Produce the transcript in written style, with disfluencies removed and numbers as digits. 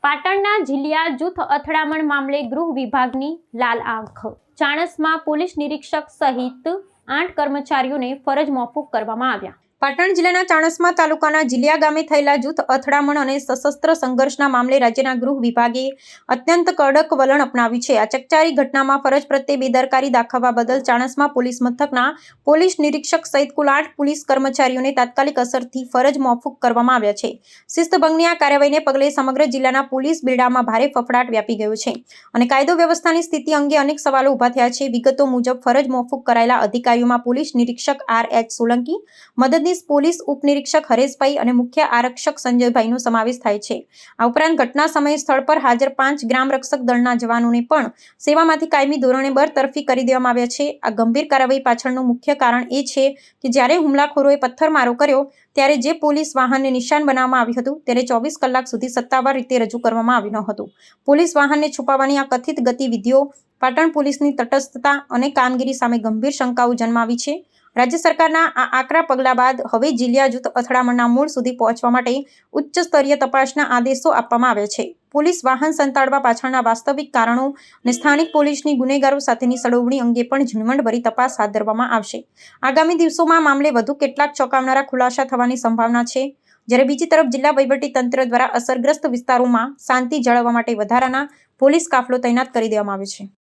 પાટણના જીલિયા જૂથ અથડામણ મામલે ગૃહ વિભાગની લાલ આંખ। ચાણસ્મા પોલીસ નિરીક્ષક સહિત 8 કર્મચારીઓને ફરજ મોકૂફ કરવામાં આવ્યા। પાટણ જિલ્લાના ચાણસ્મા તાલુકાના જીલિયા ગામે થયેલા જૂથ અથડામણ અને સશસ્ત્ર સંઘર્ષના મામલે રાજ્યના ગૃહ વિભાગે અત્યંત કડક વલણ અપનાવ્યું છે। આ ચકચારી ઘટનામાં ફરજ પ્રત્યે બેદરકારી દાખવવા બદલ ચાણસ્મા પોલીસ મથકના પોલીસ નિરીક્ષક સહિત કુલ 8 પોલીસ કર્મચારીઓને તાત્કાલિક અસરથી ફરજ મોકૂફ કરવામાં આવ્યા છે। શિસ્તભંગની આ કાર્યવાહીને પગલે સમગ્ર જિલ્લાના પોલીસ બેડામાં ભારે ફફડાટ વ્યાપી ગયો છે અને કાયદો વ્યવસ્થાની સ્થિતિ અંગે અનેક સવાલો ઊભા થયા છે। વિગતો મુજબ ફરજ મોકૂફ કરાયેલા અધિકારીઓમાં પોલીસ નિરીક્ષક R.H. સોલંકી, મદદનીશ પોલીસ ઉપનિરીક્ષક હરેશભાઈ અને મુખ્ય આરક્ષક સંજયભાઈનો સમાવેશ થાય છે। આ ઉપરાંત ઘટના સમયે સ્થળ પર હાજર 5 ગ્રામ રક્ષક દળના જવાનોને પણ સેવામાંથી કાયમી ધોરણે બરતરફી કરી દેવામાં આવ્યા છે। આ ગંભીર કાર્યવાહી પાછળનું મુખ્ય કારણ એ છે કે જ્યારે હુમલાખોરોએ પથ્થરમારો કર્યો ત્યારે જે પોલીસ વાહનને નિશાન બનાવવામાં આવ્યું હતું તેને 24 કલાક સુધી સત્તાવાર રીતે રજૂ કરવામાં આવ્યું ન હતું। પોલીસ વાહનને છુપાવવાની આ કથિત ગતિવિધિઓ પાટણ પોલીસની તટસ્થતા અને કામગીરી સામે ગંભીર શંકાઓ જન્માવી છે। રાજ્ય સરકારના આ આકરા પગલા બાદ હવે જીલિયા જૂથ અથડામણના મૂળ સુધી પહોંચવા માટે ઉચ્ચ સ્તરીય તપાસના આદેશો આપવામાં આવ્યા છે। પોલીસ વાહન સંતાડવા પાછળના વાસ્તવિક કારણો અને સ્થાનિક પોલીસની ગુનેગારો સાથેની સંડોવણી અંગે પણ ઝીણવટભરી તપાસ હાથ ધરવામાં આવશે। આગામી દિવસોમાં મામલે વધુ કેટલાક ચોંકાવનારા ખુલાસા થવાની સંભાવના છે। જ્યારે બીજી તરફ જિલ્લા વહીવટીતંત્ર દ્વારા અસરગ્રસ્ત વિસ્તારોમાં શાંતિ જાળવવા માટે વધારાના પોલીસ કાફલો તૈનાત કરી દેવામાં આવ્યો છે।